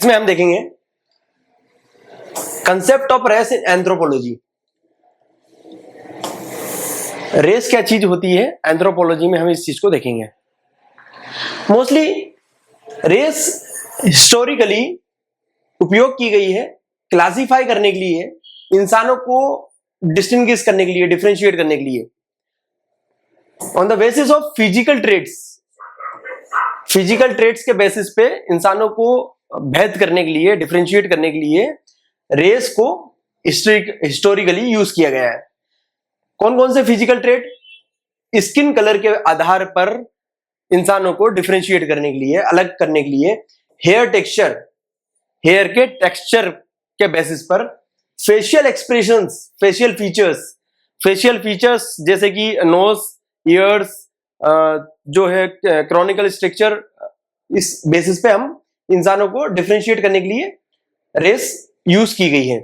इसमें हम देखेंगे concept of race in anthropology. Race क्या चीज होती है, एंथ्रोपोलॉजी में हम इस चीज को देखेंगे। मोस्टली रेस हिस्टोरिकली उपयोग की गई है क्लासिफाई करने के लिए, इंसानों को डिस्टिंग्विश करने के लिए, डिफरेंशिएट करने के लिए on the basis of physical traits. Physical traits के बेसिस पे इंसानों को भेद करने के लिए, डिफरेंशिएट करने के लिए रेस को हिस्टोरिकली यूज किया गया है। कौन कौन से फिजिकल ट्रेट? स्किन कलर के आधार पर इंसानों को डिफरेंशिएट करने के लिए, अलग करने के लिए हेयर टेक्सचर, हेयर के टेक्सचर के बेसिस पर, फेशियल एक्सप्रेशंस, फेशियल फीचर्स जैसे कि नोज, ईयर्स, जो है क्रॉनिकल स्ट्रक्चर, इस बेसिस पे हम इंसानों को डिफरेंशिएट करने के लिए रेस यूज की गई है।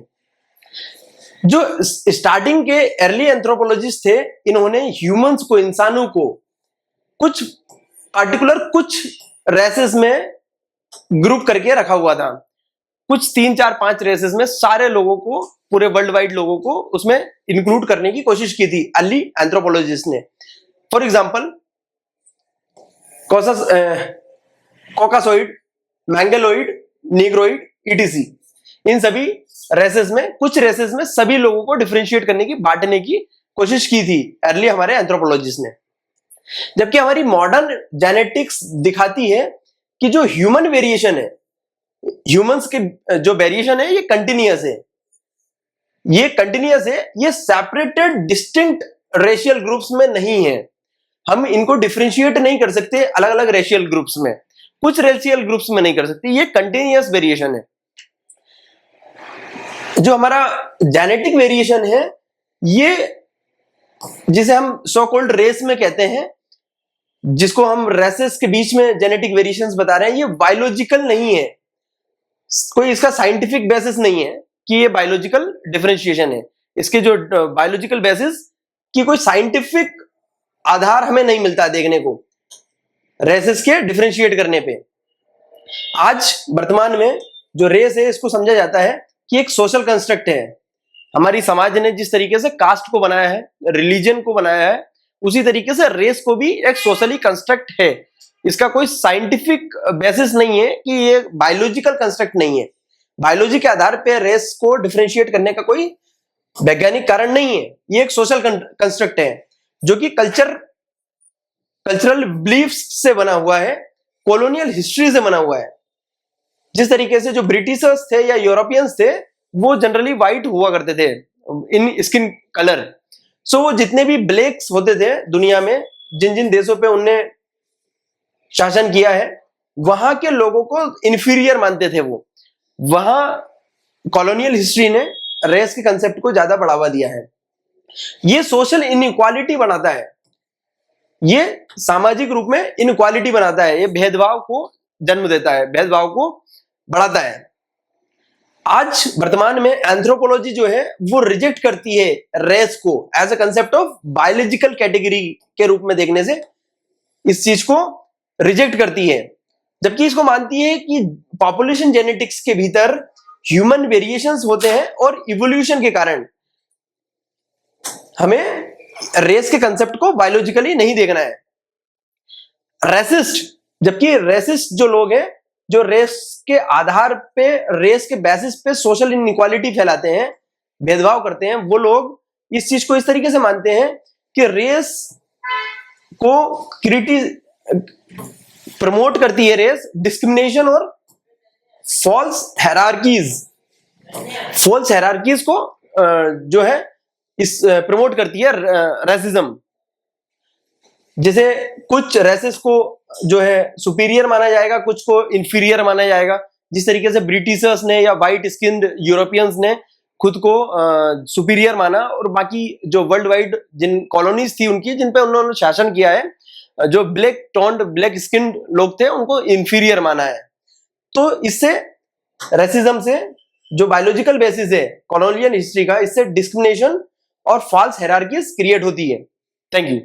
जो स्टार्टिंग के अर्ली एंथ्रोपोलॉजिस्ट थे, इन्होंने ह्यूमंस को, इंसानों को कुछ पार्टिकुलर कुछ रेसेस में ग्रुप करके रखा हुआ था। कुछ 3, 4, 5 रेसेस में सारे लोगों को, पूरे वर्ल्ड वाइड लोगों को उसमें इंक्लूड करने की कोशिश की थी अर्ली एंथ्रोपोलॉजिस्ट ने। फॉर एग्जांपल कॉकासॉइड, मैंगलोइड, नीग्रोइड, ईटीसी, इन सभी रेसेस में, कुछ रेसेस में सभी लोगों को डिफरेंशिएट करने की, बांटने की कोशिश की थी अर्ली हमारे एंथ्रोपोलॉजिस्ट ने। जबकि हमारी मॉडर्न जेनेटिक्स दिखाती है कि जो ह्यूमन वेरिएशन है, ह्यूमंस के जो वेरिएशन है, ये कंटिन्यूअस है, ये सेपरेटेड डिस्टिंक्ट रेशियल ग्रुप्स में नहीं है। हम इनको डिफरेंशिएट नहीं कर सकते अलग अलग रेशियल ग्रुप्स में, कुछ रेशियल ग्रुप्स में नहीं कर सकते, ये कंटिन्यूअस वेरिएशन है। जो हमारा जेनेटिक वेरिएशन है, ये जिसे हम सो कॉल्ड रेस में कहते हैं, जिसको हम रेसेस के बीच में जेनेटिक वेरिएशंस बता रहे हैं, ये बायोलॉजिकल नहीं है, कोई इसका साइंटिफिक बेसिस नहीं है कि ये बायोलॉजिकल डिफरेंशिएशन है। इसके जो बायोलॉजिकल बेसिस की कोई साइंटिफिक आधार हमें नहीं मिलता देखने को रेसेस के डिफरेंशिएट करने पे। आज वर्तमान में जो रेस है, इसको समझा जाता है कि एक सोशल कंस्ट्रक्ट है। हमारी समाज ने जिस तरीके से कास्ट को बनाया है, रिलीजन को बनाया है, उसी तरीके से रेस को भी एक सोशली कंस्ट्रक्ट है। इसका कोई साइंटिफिक बेसिस नहीं है कि ये बायोलॉजिकल कंस्ट्रक्ट नहीं है। बायोलॉजी के आधार पे रेस को डिफरेंशिएट करने का कोई वैज्ञानिक कारण नहीं है। ये एक सोशल कंस्ट्रक्ट है जो कि कल्चरल बिलीफ्स से बना हुआ है, कॉलोनियल हिस्ट्री से बना हुआ है। जिस तरीके से जो ब्रिटिशर्स थे या यूरोपियंस थे, वो जनरली व्हाइट हुआ करते थे इन स्किन कलर। सो वो जितने भी ब्लैक्स होते थे दुनिया में, जिन जिन देशों पे उनने शासन किया है, वहां के लोगों को इंफीरियर मानते थे वो। वहां कॉलोनियल हिस्ट्री ने रेस के कंसेप्ट को ज्यादा बढ़ावा दिया है। ये सोशल इनइक्वालिटी बनाता है, ये सामाजिक रूप में इनइक्वालिटी बनाता है, ये भेदभाव को जन्म देता है, भेदभाव को बढ़ाता है। आज वर्तमान में एंथ्रोपोलॉजी जो है वो रिजेक्ट करती है रेस को as a concept of biological category के रूप में देखने से, इस चीज को रिजेक्ट करती है। जबकि इसको मानती है कि पॉपुलेशन जेनेटिक्स के भीतर ह्यूमन वेरिएशंस होते हैं और इवोल्यूशन के कारण हमें रेस के कंसेप्ट को बायोलॉजिकली नहीं देखना है। रेसिस्ट, जबकि रेसिस्ट जो लोग हैं, जो रेस के आधार पे, रेस के बेसिस पे सोशल इनइक्वालिटी फैलाते हैं, भेदभाव करते हैं, वो लोग इस चीज को इस तरीके से मानते हैं कि रेस को प्रमोट करती है, रेस डिस्क्रिमिनेशन और फॉल्स हायरार्कीज को जो है इस प्रमोट करती है रेसिज्म। जैसे कुछ रेसेस को जो है सुपीरियर माना जाएगा, कुछ को इंफीरियर माना जाएगा। जिस तरीके से ब्रिटिशर्स ने या व्हाइट स्किन्ड यूरोपियंस ने खुद को सुपीरियर माना, और बाकी जो वर्ल्ड वाइड जिन कॉलोनीज थी उनकी, जिन पे उन्होंने शासन किया है, जो ब्लैक टोन्ड, ब्लैक स्किन्ड लोग थे, उनको इंफीरियर माना है। तो इससे, रेसिज्म से, जो बायोलॉजिकल बेसिस है कॉलोनियल हिस्ट्री का, इससे डिस्क्रिमिनेशन और फॉल्स हायरार्कीज क्रिएट होती है। Thank you.